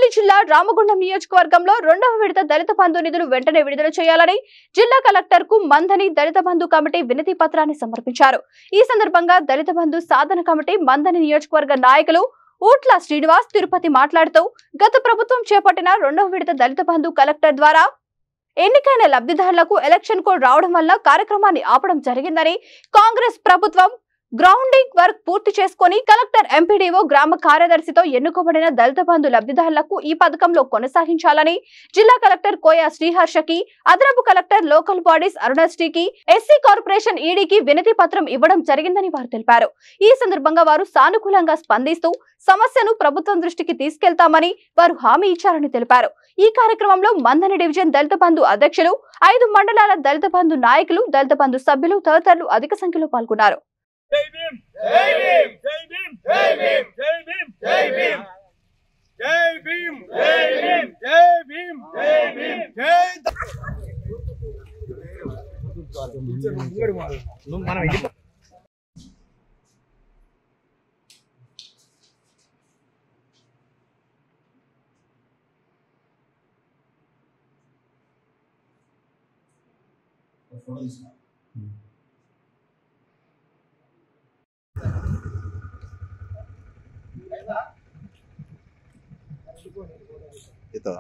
అనకాపల్లి జిల్లా రామగుండం నియోజకవర్గంలో రెండవ విడత దళిత బంధు నిధులు వెంటనే విడుదల చేయాలని జిల్లా కలెక్టర్ కు మందని దళిత బంధు కమిటీ వినతి పత్రాన్ని సమర్పించారు. ఈ సందర్భంగా దళిత బంధు సాధన కమిటీ మందని నియోజకవర్గ నాయకులు ఊట్ల శ్రీనివాస్ తిరుపతి మాట్లాడుతూ గత ప్రభుత్వం చేపట్టిన రెండవ విడత దళిత బంధు కలెక్టర్ ద్వారా ఎన్నికైన లబ్ధిదారులకు ఎలక్షన్ కోడ్ రావడం వల్ల కార్యక్రమాన్ని ఆపడం జరిగిందని, కాంగ్రెస్ ప్రభుత్వం గ్రౌండింగ్ వర్క్ పూర్తి చేసుకుని కలెక్టర్ ఎంపీడీఓ గ్రామ కార్యదర్శితో ఎన్నుకోబడిన దళిత బంధు లబ్ధిదారులకు ఈ పథకంలో కొనసాగించాలని జిల్లా కలెక్టర్ కోయ శ్రీహర్షకి, అదనపు కలెక్టర్ లోకల్ బాడీస్ అరుణశ్రీకి, ఎస్సీ కార్పొరేషన్ ఈడీకి వినతి పత్రం ఇవ్వడం జరిగిందని వారు తెలిపారు. ఈ సందర్భంగా వారు సానుకూలంగా స్పందిస్తూ సమస్యను ప్రభుత్వం దృష్టికి తీసుకెళ్తామని వారు హామీ ఇచ్చారని తెలిపారు. ఈ కార్యక్రమంలో మందని డివిజన్ దళిత బంధు అధ్యక్షులు, 5 మండలాల దళిత బంధు నాయకులు, దళిత బంధు సభ్యులు తదితరులు అధిక సంఖ్యలో పాల్గొన్నారు. జై భీమ్ జై భీమ్ జై భీమ్ జై భీమ్ జై భీమ్ జై భీమ్ జై భీమ్ జై భీమ్ జై భీమ్ జై మనం itu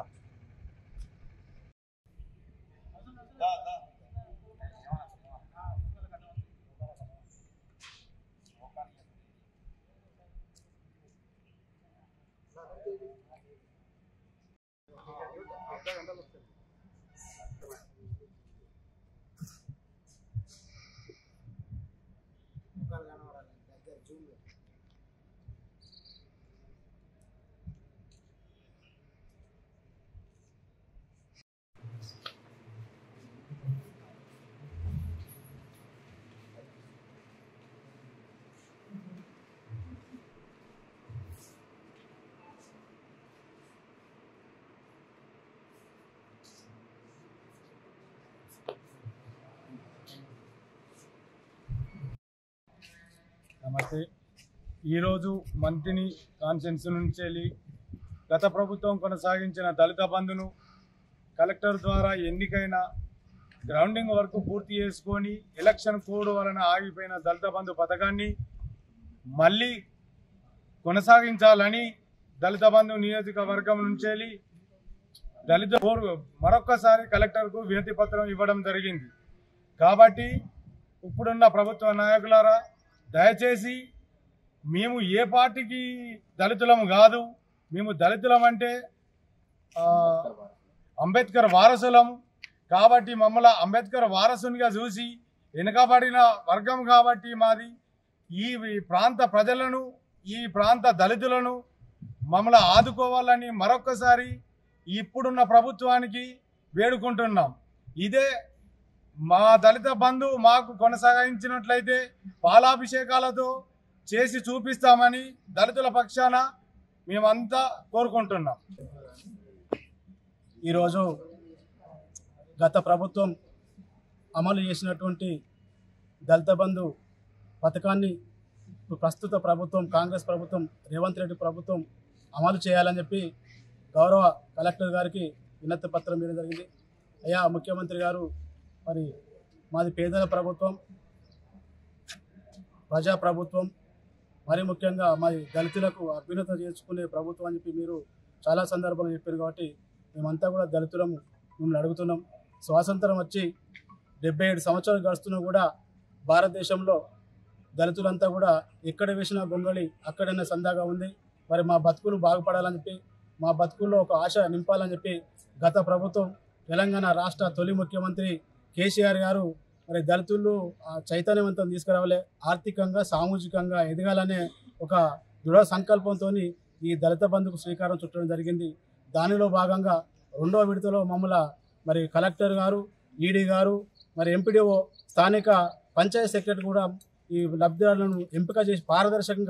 నమస్తే. ఈరోజు మంత్రిని కాన్ఫరెన్స్ నుంచి వెళ్ళి గత ప్రభుత్వం కొనసాగించిన దళిత బంధును కలెక్టర్ ద్వారా ఎన్నికైన గ్రౌండింగ్ వరకు పూర్తి చేసుకొని ఎలక్షన్ కోడ్ వలన ఆగిపోయిన దళిత బంధు పథకాన్ని మళ్ళీ కొనసాగించాలని దళిత బంధు నియోజకవర్గం నుంచి వెళ్ళి దళిత మరొక్కసారి కలెక్టర్కు వినతి పత్రం ఇవ్వడం జరిగింది. కాబట్టి ఇప్పుడున్న ప్రభుత్వ నాయకులారా, దయచేసి మేము ఏ పార్టీకి దళితులము కాదు. మేము దళితులం అంటే అంబేద్కర్ వారసులం. కాబట్టి మమ్మల్ని అంబేద్కర్ వారసునిగా చూసి వెనుకబడిన వర్గం కాబట్టి మాది ఈ ప్రాంత ప్రజలను, ఈ ప్రాంత దళితులను మమ్మల్ని ఆదుకోవాలని మరొక్కసారి ఇప్పుడున్న ప్రభుత్వానికి వేడుకుంటున్నాం. ఇదే మా దళిత బంధు మాకు కొనసాగించినట్లయితే పాలాభిషేకాలతో చేసి చూపిస్తామని దళితుల పక్షాన మేమంతా కోరుకుంటున్నాం. ఈరోజు గత ప్రభుత్వం అమలు చేసినటువంటి దళిత బంధు పథకాన్ని ప్రస్తుత ప్రభుత్వం, కాంగ్రెస్ ప్రభుత్వం, రేవంత్ రెడ్డి ప్రభుత్వం అమలు చేయాలని చెప్పి గౌరవ కలెక్టర్ గారికి వినతి పత్రం ఇవ్వడం జరిగింది. అయ్యా ముఖ్యమంత్రి గారు, మరి మాది పేదల ప్రభుత్వం, ప్రజా ప్రభుత్వం, మరి ముఖ్యంగా మాది దళితులకు అభ్యున్నత చేసుకునే ప్రభుత్వం అని చెప్పి మీరు చాలా సందర్భాలు చెప్పారు. కాబట్టి మేమంతా కూడా దళితులము మిమ్మల్ని అడుగుతున్నాం. స్వాతంత్రం వచ్చి 77 సంవత్సరాలు గడుస్తున్నా కూడా భారతదేశంలో దళితులంతా కూడా ఎక్కడ వేసిన గొంగళి అక్కడనే సందాగా ఉంది. మరి మా బతుకులు బాగుపడాలని చెప్పి, మా బతుకుల్లో ఒక ఆశ నింపాలని చెప్పి గత ప్రభుత్వం, తెలంగాణ రాష్ట్ర తొలి ముఖ్యమంత్రి కేసీఆర్ గారు మరి దళితులు చైతన్యవంతం తీసుకురావాలి, ఆర్థికంగా సామాజికంగా ఎదగాలనే ఒక దృఢ సంకల్పంతో ఈ దళిత బంధుకు శ్రీకారం చుట్టడం జరిగింది. దానిలో భాగంగా రెండవ విడతలో మమ్మల్ని మరి కలెక్టర్ గారు, ఈడీ గారు, మరి ఎంపీడీఓ, స్థానిక పంచాయత్ సెక్రటరీ కూడా ఈ లబ్ధిదారులను ఎంపిక చేసి పారదర్శకంగా